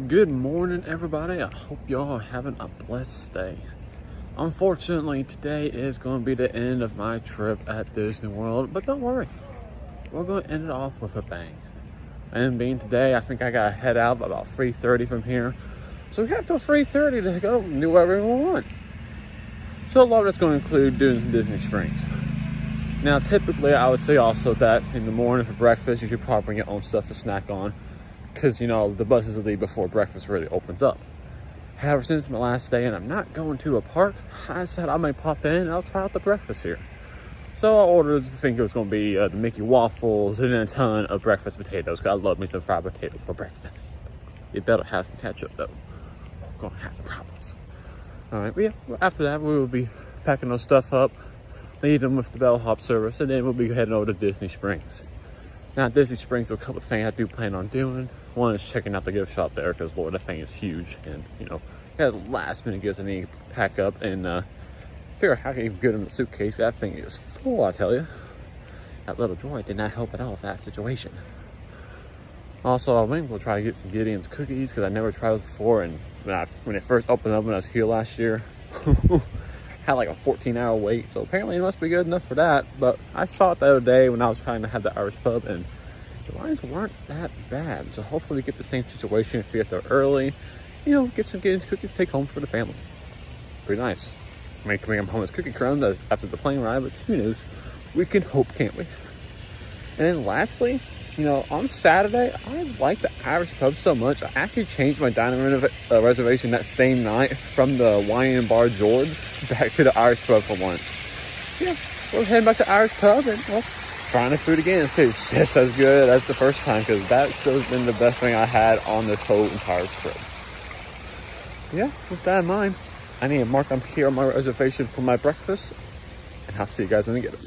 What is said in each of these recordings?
Good morning, everybody. I hope y'all are having a blessed day. Unfortunately, today is going to be the end of my trip at Disney World, but don't worry, we're going to end it off with a bang. And being today, I think I got to head out about 3:30 from here, so we have till 3:30 to go and do whatever we want. So a lot of that's going to include doing some Disney Springs. Now, typically, I would say also that in the morning for breakfast, you should probably bring your own stuff to snack on, because, you know, the buses leave before breakfast really opens up. However, since it's my last day and I'm not going to a park, I said I might pop in and I'll try out the breakfast here. So I ordered, I think it was going to be the Mickey waffles and a ton of breakfast potatoes, because I love me some fried potatoes for breakfast. It better have some ketchup, though. I'm going to have some problems. All right, but yeah, after that, we will be packing those stuff up, leaving them with the bellhop service, and then we'll be heading over to Disney Springs. Now, at Disney Springs, there's a couple of things I do plan on doing. One is checking out the gift shop there, because, Lord, that thing is huge. And, you know, got last minute gifts I need to pack up and figure out how I can even get in the suitcase. That thing is full, I tell you. That little droid did not help at all with that situation. Also, I think we'll try to get some Gideon's cookies, because I never tried those before. And when it first opened up when I was here last year, had like a 14-hour wait, so apparently it must be good enough for that. But I saw it the other day when I was trying to have the Irish pub, and the lines weren't that bad. So hopefully we get the same situation if we get there early, you know, get some Gideon's cookies to take home for the family. Pretty nice. I mean, coming home as cookie crumbs after the plane ride, but who knows? We can hope, can't we? And then lastly, you know, on Saturday, I like the Irish pub so much, I actually changed my dining room reservation that same night from the Wine and Bar George back to the Irish pub for lunch. Yeah, we're heading back to Irish pub and, well, trying the food again. So it's just as good as the first time, because that should have been the best thing I had on this whole entire trip. Yeah, with that in mind, I need to mark up here on my reservation for my breakfast, and I'll see you guys when we get it.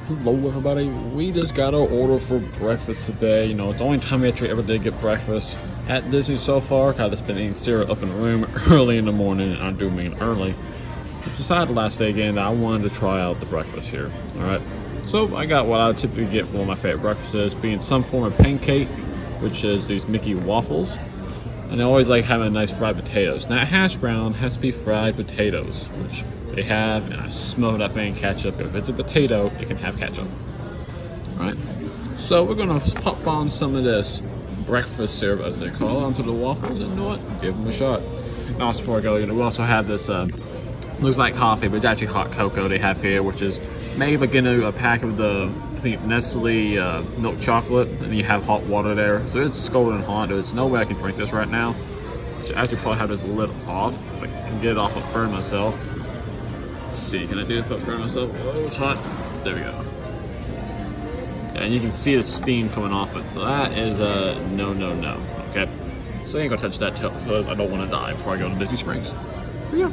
Hello everybody, we just got our order for breakfast today. You know, it's the only time we actually ever did get breakfast at Disney so far. I've just been eating cereal up in the room early in the morning, and I do mean early. I decided last day again that I wanted to try out the breakfast here. Alright, so I got what I would typically get for one of my favorite breakfasts, being some form of pancake, which is these Mickey waffles. And I always like having nice fried potatoes. Now, hash brown has to be fried potatoes, which they have, and I smell that thing ketchup. If it's a potato, it can have ketchup. Alright, so we're gonna pop on some of this breakfast syrup, as they call it, onto the waffles, and you know what? Give them a shot. And also, before I go, we also have this, looks like coffee, but it's actually hot cocoa they have here, which is made like in a pack of the, I think, Nestle milk chocolate, and you have hot water there. So it's scalding hot. There's no way I can drink this right now. I should actually probably have this lid off. I can get it off and burn myself. Let's see, can I do this without burning myself? Oh, it's hot. There we go. And you can see the steam coming off it. So that is a no. Okay? So I ain't gonna touch that because I don't want to die before I go to Disney Springs. But yeah,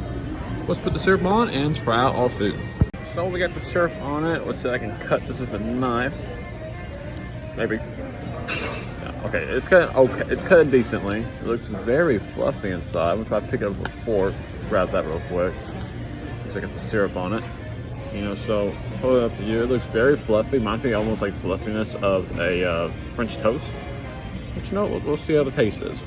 let's put the syrup on and try out our food. So we got the syrup on it. Let's see if I can cut this with a knife. Maybe. Yeah, okay, it's cut. Okay, it's cut decently. It looks very fluffy inside. I'm gonna try to pick it up with a fork. Grab that real quick. Looks like it's syrup on it. You know, so hold it up to you. It looks very fluffy. Reminds me almost like fluffiness of a French toast. But you know, we'll see how the taste is.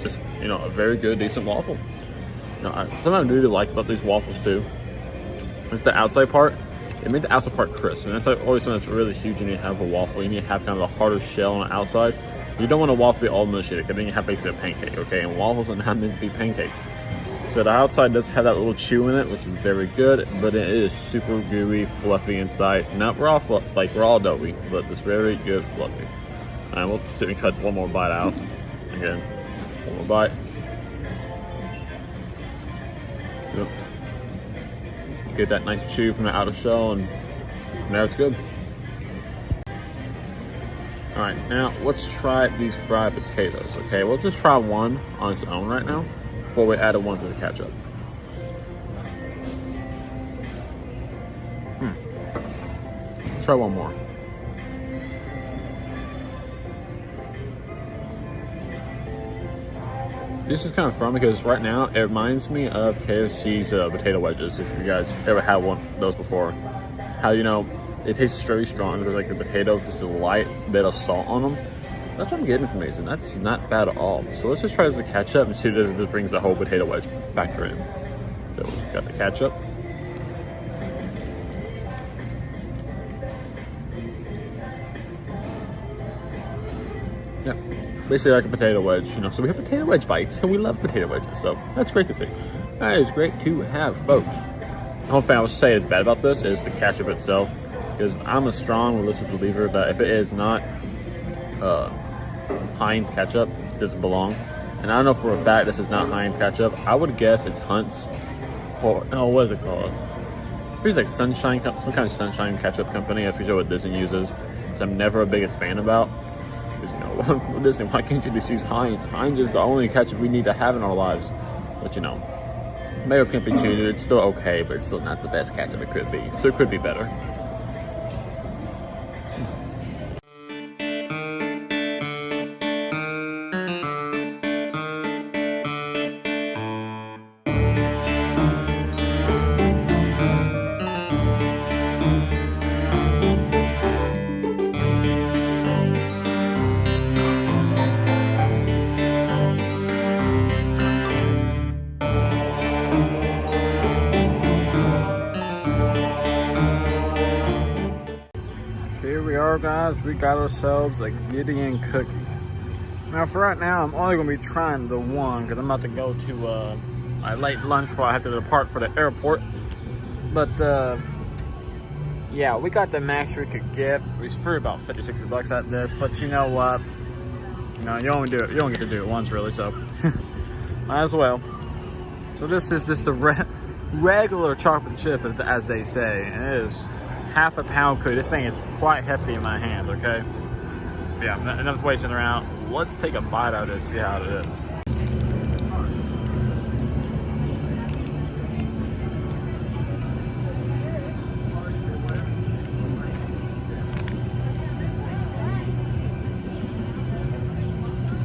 Just, you know, a very good, decent waffle. Now, something I really like about these waffles too is the outside part. It made the outside part crisp, and that's always something that's really huge. You need to have a waffle. You need to have kind of a harder shell on the outside. You don't want a waffle to be all mushy, because then you have basically a pancake, okay? And waffles are not meant to be pancakes. So the outside does have that little chew in it, which is very good, but it is super gooey, fluffy inside. Not raw, like raw doughy, but it's very good fluffy. And we'll sit and cut one more bite out. Again, one more bite. Yep. Get that nice chew from the outer shell, and from there it's good. All right, now let's try these fried potatoes, okay? We'll just try one on its own right now before we add one to the ketchup. try one more. This is kind of fun because right now it reminds me of KFC's potato wedges. If you guys ever had one of those before, how it tastes very strong. There's like the potato, just a light bit of salt on them. So that's what I'm getting from these, and that's not bad at all. So let's just try this as a ketchup and see if this brings the whole potato wedge factor in. So we got the ketchup. Yeah, basically like a potato wedge, So we have potato wedge bites, and we love potato wedges, so that's great to see. That is great to have, folks. The whole thing I would say is bad about this is the ketchup itself, because I'm a strong religious believer that if it is not Heinz ketchup, it doesn't belong. And I don't know for a fact this is not Heinz ketchup. I would guess it's Hunt's, or no, what is it called? It's like Sunshine, some kind of Sunshine ketchup company. I'm pretty sure what Disney uses, which I'm never a biggest fan about. Because Disney, why can't you just use Heinz? Heinz is the only ketchup we need to have in our lives. But maybe can't be choosy. It's still okay, but it's still not the best ketchup it could be. So it could be better. Here we are, guys. We got ourselves a Gideon cookie. Now, for right now, I'm only going to be trying the one because I'm about to go to my late lunch before I have to depart for the airport. But yeah, we got the max we could get. We for about 50, 60 bucks at this. But you know what? You only do it. You don't get to do it once, really. So might as well. So this is just the regular chocolate chip, as they say, and it is half a pound cookie. This thing is quite hefty in my hands, okay? Yeah, enough wasting around. Let's take a bite out of this, see how it is.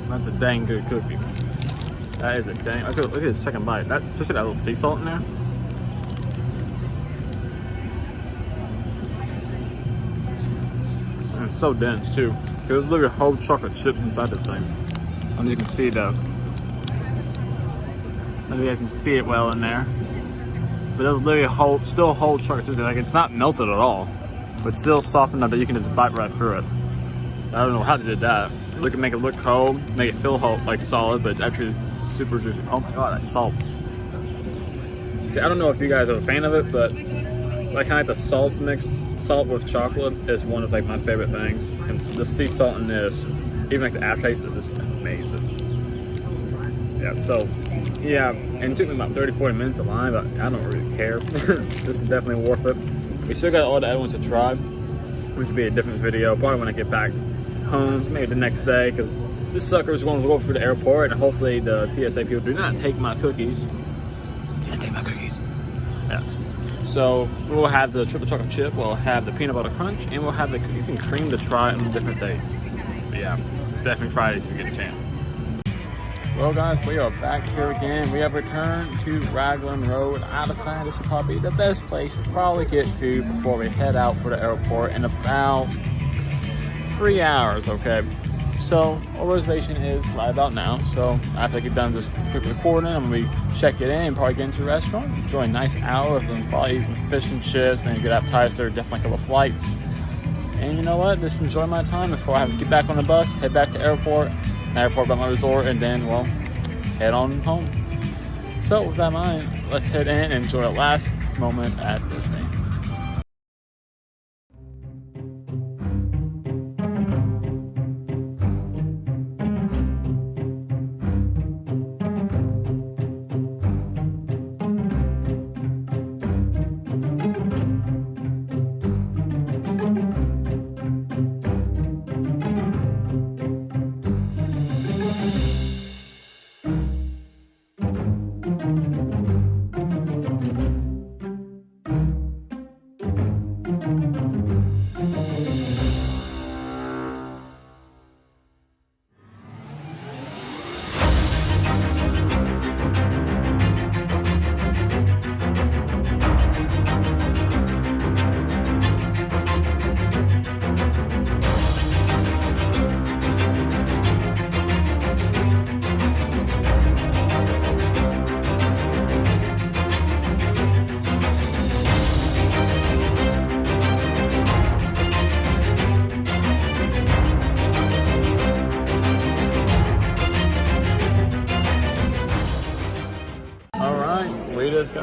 That's a dang good cookie. That is a dang, look at the second bite. Especially that little sea salt in there. It's so dense too. There's literally whole chocolate chips inside this thing. And you can see though. Maybe you guys can see it well in there. But there's literally still whole chocolate chips. Like it's not melted at all, but still soft enough that you can just bite right through it. I don't know how they did that. They can make it look cold, make it feel like solid, but it's actually super juicy. Oh my god, that's salt. Okay, I don't know if you guys are a fan of it, but like kind of like the salt mix. Salt with chocolate is one of like my favorite things, and the sea salt in this, even like the aftertaste, is just amazing. Yeah, so yeah, and it took me about 30-40 minutes to line, but I don't really care. This is definitely worth it. We still got all the other ones to try, which will be a different video, probably when I get back home, maybe the next day, because this sucker is going to go through the airport, and hopefully the TSA people do not take my cookies. Can't take my cookies. Yes. So we'll have the triple chocolate chip, we'll have the peanut butter crunch, and we'll have the cookies and cream to try on different days. But yeah, definitely try these if you get a chance. Well guys, we are back here again. We have returned to Raglan Road. I decided this would probably be the best place to probably get food before we head out for the airport in about 3 hours, okay? So our reservation is right about now. So after I get done this quick recording, I'm gonna be check it in and probably get into the restaurant, enjoy a nice hour of them, probably eat some fish and chips, maybe get appetizer, definitely a couple of flights. And you know what? Just enjoy my time before I have to get back on the bus, head back to the airport by my resort, and then well, head on home. So with that in mind, let's head in and enjoy the last moment at this thing.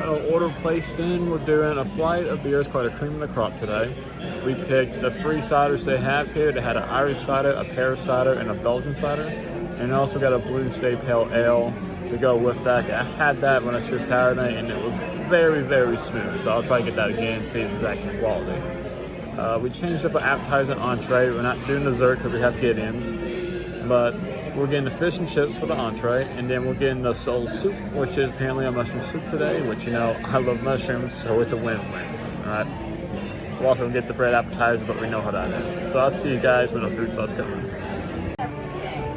got our order placed in. We're doing a flight of beers called a cream and a crop today. We picked the three ciders they have here. They had an Irish cider, a pear cider, and a Belgian cider. And also got a Blue Stay Pale Ale to go with that. I had that when I was here Saturday, and it was very, very smooth. So I'll try to get that again and see the exact same quality. We changed up our appetizer and entree. We're not doing dessert because we have Gideon's, but we're getting the fish and chips for the entree, and then we're getting the soul soup, which is apparently a mushroom soup today, which, you know, I love mushrooms, so it's a win-win. All right. We'll also get the bread appetizer, but we know how that is. So I'll see you guys when the food starts coming.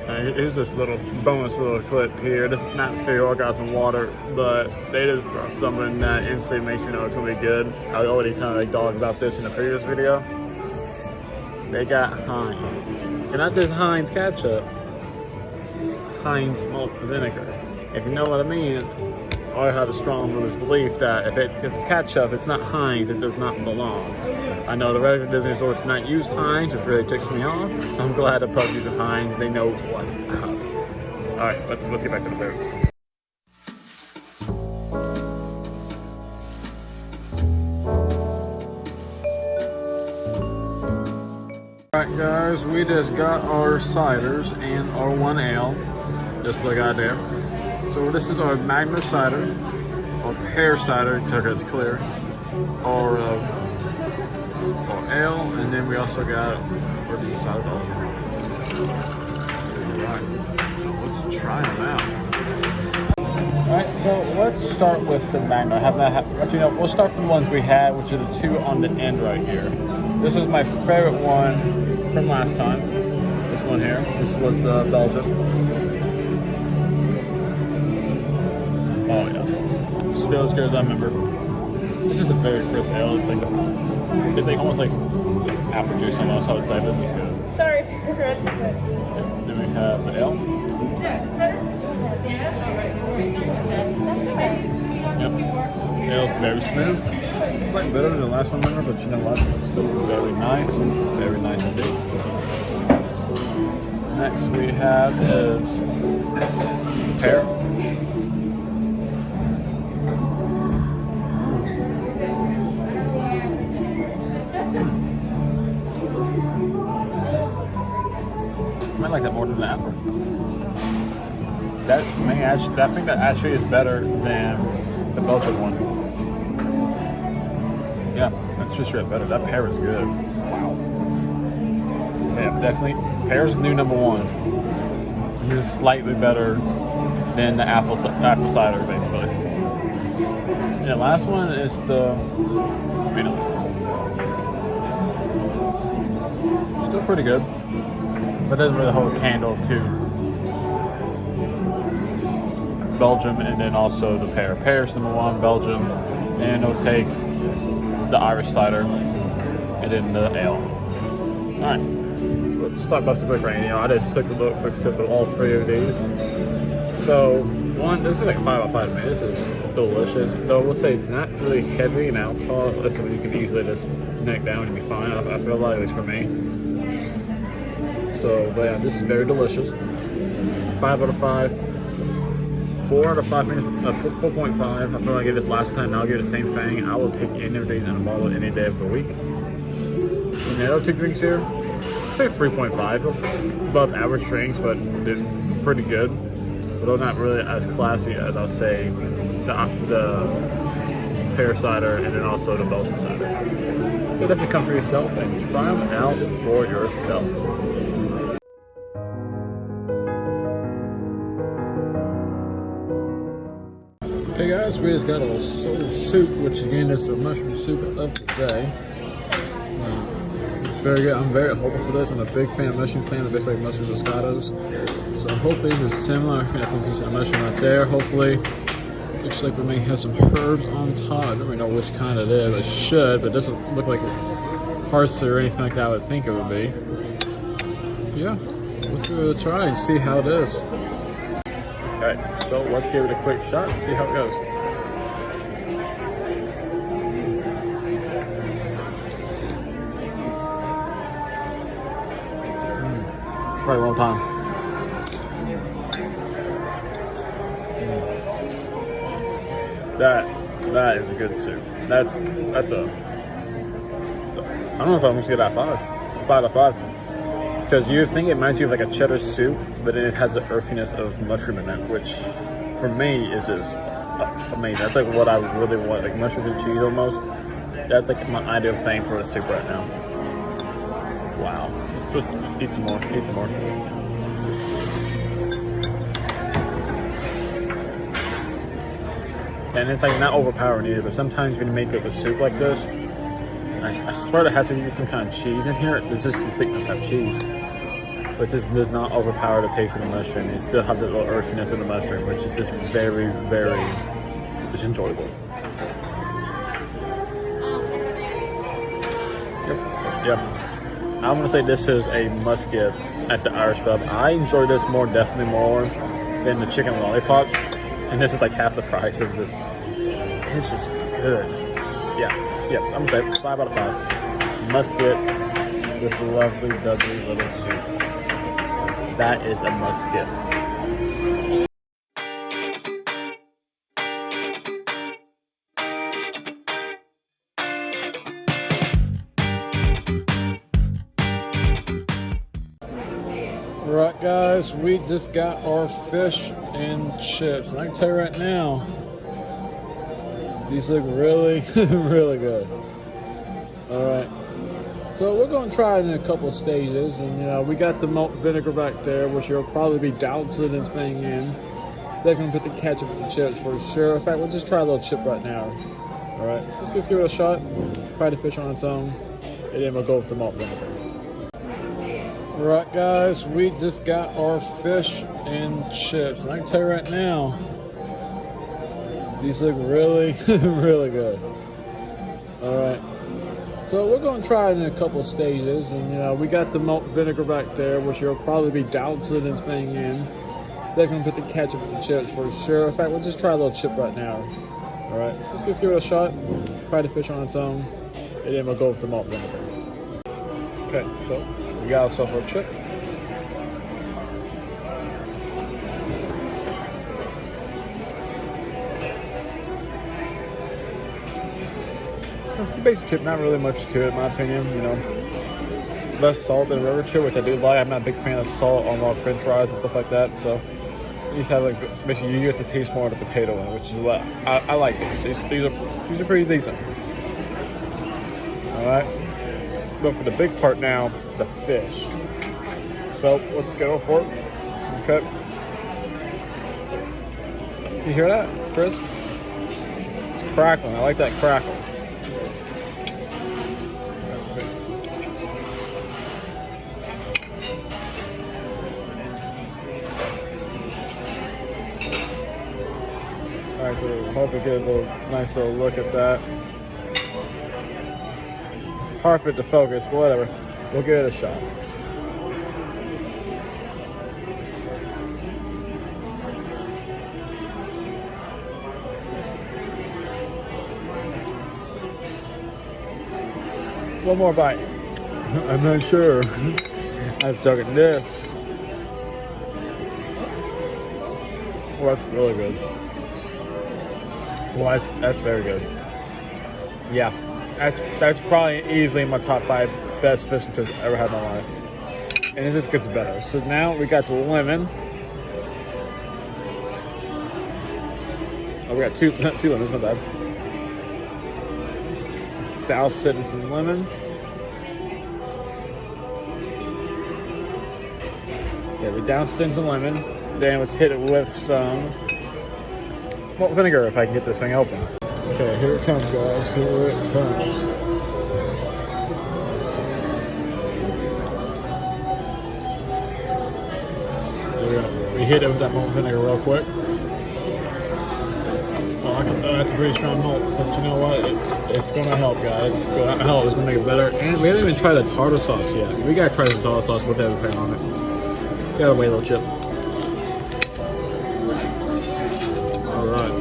Here's this little bonus little clip here. This is not food, I got some water, but they just brought something that instantly makes you know it's gonna be good. I already kind of like dogged about this in the previous video. They got Heinz, and not this Heinz ketchup, Heinz malt vinegar. If you know what I mean, I have a strong belief that if it's ketchup, it's not Heinz, it does not belong. I know the regular Disney resorts do not use Heinz, which really ticks me off. So I'm glad the pub uses Heinz. They know what's up. All right, let's get back to the food. All right, guys, we just got our ciders and our one ale, just like I did. So this is our Magna cider, our pear cider, because it's clear, our ale, and then we also got our deep cider Belgian. Alright, let's try them out. Alright, so let's start with the Magna. Actually, no, we'll start from the ones we had, which are the two on the end right here. This is my favorite one from last time. This one here. This was the Belgian. Oh yeah, still as good as I remember. This is a very crisp ale. It's like almost like apple juice almost, I would say. This is good. Sorry. Then we have the ale. Yep. The ale's very smooth. It's like better than the last one, remember, but you know what? It's still very nice. Very nice indeed. Next we have is pear. I like that more than the apple. I think that actually is better than the Belgian one. Yeah, that's just straight better. That pear is good. Wow. Yeah, definitely. Pear's new number one. This is slightly better than the apple cider, basically. And the last one is the vanilla. Still pretty good, but doesn't really hold a candle to Belgium, and then also the pear. Pear's number one, Belgium, and it'll take the Irish cider, and then the ale. Alright, so let's talk about some quick right now. I just took a little quick sip of all three of these. So, this is like 5 out of 5 to me. This is delicious. Though we'll say it's not really heavy in alcohol. This is something you can easily just neck down and be fine. I feel like, at least for me. So, but yeah, this is very delicious. 5 out of 5. 4 out of 5 things, 4.5. I feel like I gave this last time, and I'll give it the same thing. I will take any of these in a bottle any day of the week. And the other two drinks here, I'd say 3.5. Above average drinks, but they're pretty good. But they're not really as classy as I'll say the pear cider and then also the Belgian cider. So definitely come for yourself and try them out for yourself. Hey guys, we just got a soul soup, which again is the mushroom soup of the day. It's very good. I'm very hopeful for this. I'm a big fan of mushrooms, fan of basically mushroom moscatos. So hopefully this is similar. I think that's a piece of mushroom right there. Hopefully, looks like we may have some herbs on top. I don't really know which kind it is. It should, but it doesn't look like parsley or anything like that I would think it would be. Yeah, let's give it a try and see how it is. Alright, so let's give it a quick shot and see how it goes. Right, one time. That is a good soup. That's a. I don't know if I'm gonna get that 5 out of 5. Because you think it reminds you of like a cheddar soup, but then it has the earthiness of mushroom in it, which for me is just amazing. That's like what I really want, like mushroom and cheese almost. That's like my ideal thing for a soup right now. Wow. Just eat some more. Eat some more. And it's like not overpowering either, but sometimes when you make a soup like this, I swear there has to be some kind of cheese in here. It's just complete not have cheese. But it just does not overpower the taste of the mushroom. You still have the little earthiness of the mushroom, which is just very, very just enjoyable. Yep. I'm gonna say this is a must get at the Irish pub. I enjoy this definitely more than the chicken lollipops. And this is like half the price of this. It's just good. Yeah, I'm gonna say 5 out of 5. Must get this lovely, lovely little soup. That is a must get. Right, guys, we just got our fish and chips. And I can tell you right now, these look really, really good. All right, so we're going to try it in a couple of stages. And, you know, we got the malt vinegar back there, which you'll probably be dousing this thing in. They're going to put the ketchup with the chips for sure. In fact, we'll just try a little chip right now. All right, so let's just give it a shot. Try the fish on its own, and then we'll go with the malt vinegar. Right, guys, we just got our fish and chips. And I can tell you right now, these look really, really good. All right, so we're going to try it in a couple of stages. And, you know, we got the malt vinegar back there, which you'll probably be dousing this thing in. They're going to put the ketchup with the chips for sure. In fact, we'll just try a little chip right now. All right, so let's just give it a shot. Try the fish on its own, and then we'll go with the malt vinegar. Okay, so we got ourselves a chip. Basic chip, not really much to it, in my opinion. You know, less salt than river chip, which I do like. I'm not a big fan of salt on my French fries and stuff like that. So these have like basically you get to taste more of the potato in it, which is what I like. These are pretty decent. All right. But for the big part now, the fish. So let's go for it. Okay. Can you hear that, Chris? It's crackling. I like that crackle. That's good. All right, so I hope we get a nice little look at that. Hard for it to focus, but whatever. We'll give it a shot. One more bite. I'm not sure. I was stuck at this. Oh, that's really good. Well, that's very good. Yeah. That's probably easily my top 5 best fish and chips I've ever had in my life. And it just gets better. So now we got the lemon. Oh, we got two lemons, not bad. Douse it in some lemon. Okay, we doused it in some lemon. Then let's hit it with some malt vinegar if I can get this thing open. Okay, here it comes, guys. Here it comes. We hit it with that malt vinegar real quick. That's a pretty strong malt, but you know what? It's gonna help, guys. It's gonna help. It's gonna make it better. And we haven't even tried the tartar sauce yet. We gotta try some tartar sauce with everything on it. Gotta wait a little chip. All right.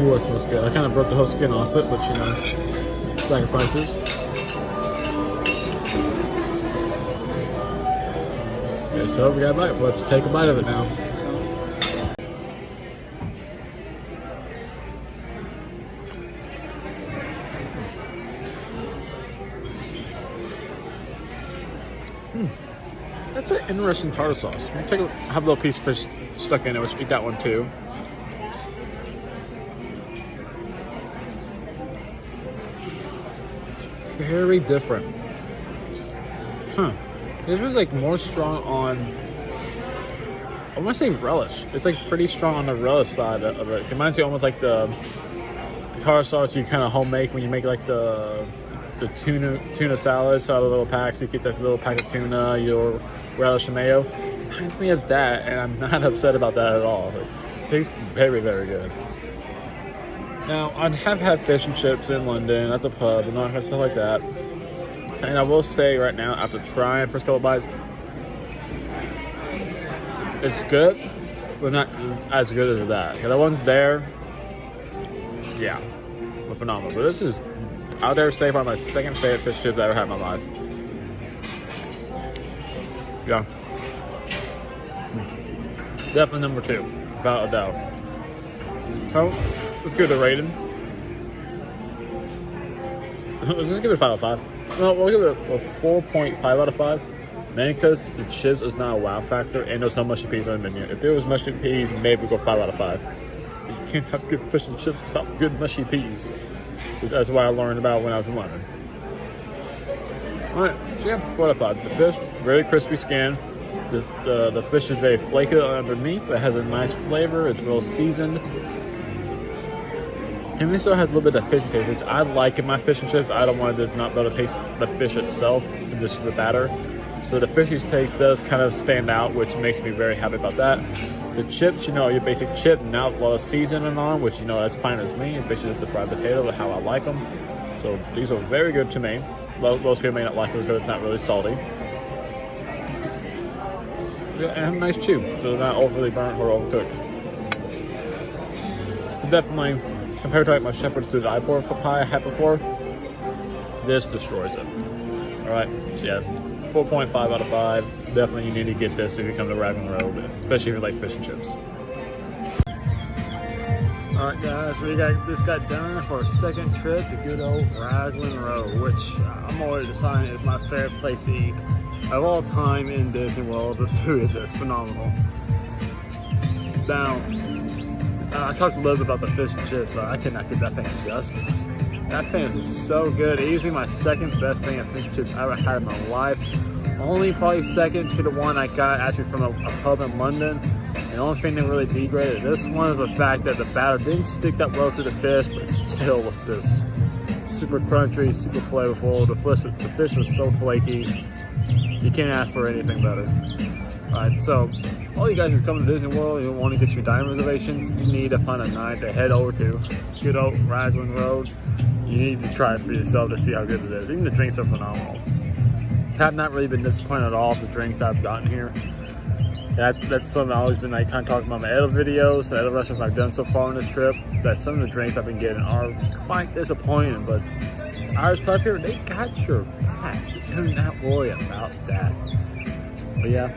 Ooh, that smells good. I kind of broke the whole skin off it, but you know, sacrifices. Okay, so we got a bite. Let's take a bite of it now. interesting tartar sauce. Have a little piece of fish stuck in it, which eat that one too. Very different. This is like more strong on, I want to say relish. It's like pretty strong on the relish side of it. It reminds me almost like the tartar sauce you kind of home make when you make like the tuna salads out of little packs. You get that little pack of tuna, your relish and mayo. It reminds me of that, and I'm not upset about that at all. It tastes very, very good. Now, I have had fish and chips in London at the pub and all that stuff like that. And I will say right now, after trying first couple bites, it's good, but not as good as that. The ones there, yeah, were phenomenal. But this is, I dare say, probably my second favorite fish chips I ever had in my life. Yeah. Definitely number 2, without a doubt. So, let's give it a rating. Let's just give it a 5 out of 5. No, we'll give it a 4.5 out of 5. Mainly because the chips is not a wow factor and there's no mushy peas on the menu. If there was mushy peas, maybe we'll go 5 out of 5. But you can't have good fish and chips without good mushy peas. That's what I learned about when I was in London. Alright, so yeah, 4 out of 5. The fish, very crispy skin. The fish is very flaky underneath. It has a nice flavor. It's well seasoned. And it still has a little bit of fishy taste, which I like in my fish and chips. I don't want to just not be able to taste the fish itself, and just the batter. So the fishy taste does kind of stand out, which makes me very happy about that. The chips, you know, your basic chip, not a lot of seasoning on, which, you know, that's fine with me. It's basically just the fried potato, how I like them. So these are very good to me. Most people may not like it because it's not really salty. Yeah, and have a nice chew, so they're not overly burnt or overcooked. But definitely, compared to like my shepherd's through the eye-pour pie I had before, this destroys it. Alright, so yeah, 4.5 out of 5. Definitely you need to get this if you come to Raglan Road, especially if you like fish and chips. Alright guys, we just got done for our second trip to good old Raglan Road, which I'm already deciding is my favorite place to eat of all time in Disney World. The food is just phenomenal. Now, I talked a little bit about the fish and chips, but I cannot give that thing justice. That thing is so good. Easily my second best thing of fish and chips I ever had in my life. Only probably second to the one I got actually from a pub in London. And the only thing that really degraded this one is the fact that the batter didn't stick that well to the fish, but still was this super crunchy, super flavorful. The fish was so flaky. You can't ask for anything better. Alright, so all you guys is coming to Disney World, you want to get your dining reservations, you need to find a night to head over to good old Raglan Road. You need to try it for yourself to see how good it is. Even the drinks are phenomenal. I have not really been disappointed at all with the drinks I've gotten here. That's something I've always been like kind of talking about in my edit videos, the edit restaurants I've done so far on this trip, that some of the drinks I've been getting are quite disappointing, but Irish Pub here, they got your back, so do not worry about that. But yeah,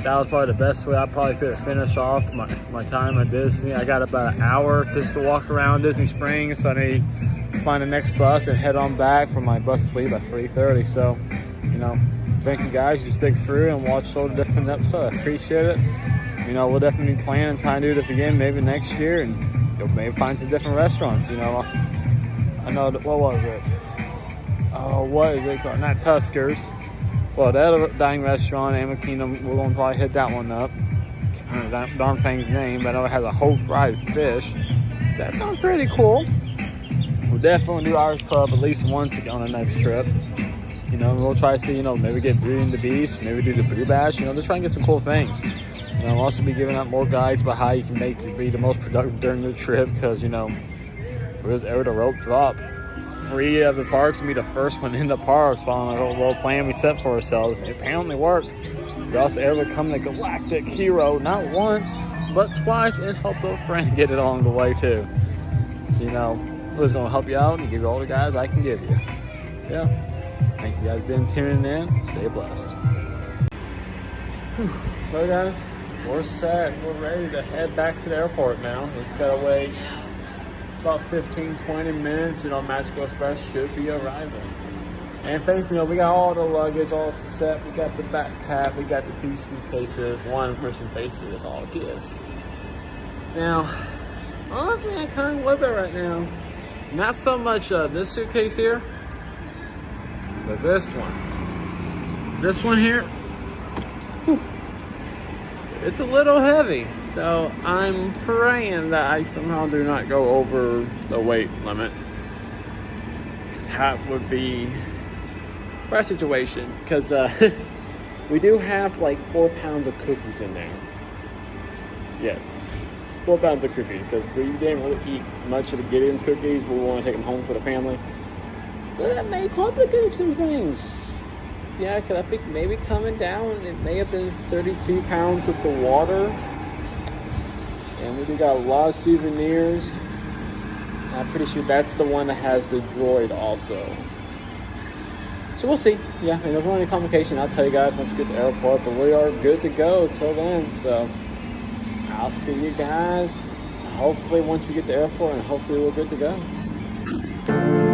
that was probably the best way I probably could have finished off my time at Disney. I got about an hour just to walk around Disney Springs, so I need to find the next bus and head on back for my bus to leave at 3:30. So, you know, thank you guys. You stick through and watch all the different episodes. I appreciate it. You know, we'll definitely plan and try and do this again maybe next year, and you'll maybe find some different restaurants. You know, I know that, what was it? Oh, what is it called? Not Tuskers. Well, the other dining restaurant, Animal Kingdom, we're going to probably hit that one up. I don't know that darn thing's name, but I know it has a whole fried fish. That sounds pretty cool. We'll definitely do Irish Pub at least once on the next trip. You know, we'll try to see, you know, maybe get Beauty and the Beast, maybe do the Boo Bash, you know, just try and get some cool things. You know, I'll also be giving out more guides about how you can be the most productive during the trip, because, you know, there's ever the rope drop. 3 of the parks will be the first one in the parks following our little plan we set for ourselves. It apparently worked. We also able to become the galactic hero, not once, but twice, and helped a friend get it along the way too. So, you know, we're just going to help you out and give you all the guys I can give you. Yeah. Thank you guys for tuning in. Stay blessed. Well, guys, we're set. We're ready to head back to the airport now. We just gotta wait about 15-20 minutes and our Magical Express should be arriving. And Faith, we got all the luggage all set. We got the backpack, we got the 2 suitcases, one person basically is all gifts. Now, honestly, I kind of love it right now. Not so much this suitcase here, but this one. This one here, whew, it's a little heavy. So I'm praying that I somehow do not go over the weight limit. Because that would be a bad situation. Because we do have like 4 pounds of cookies in there. Yes. 4 pounds of cookies, because we didn't really eat much of the Gideon's cookies. We want to take them home for the family. So that may complicate some things. Yeah, because I think maybe coming down, it may have been 32 pounds with the water. And we do got a lot of souvenirs. I'm pretty sure that's the one that has the droid also. So we'll see. Yeah, and if there's any complication, I'll tell you guys once we get to the airport. But we are good to go till then. So I'll see you guys hopefully once we get to the airport, and hopefully we're good to go.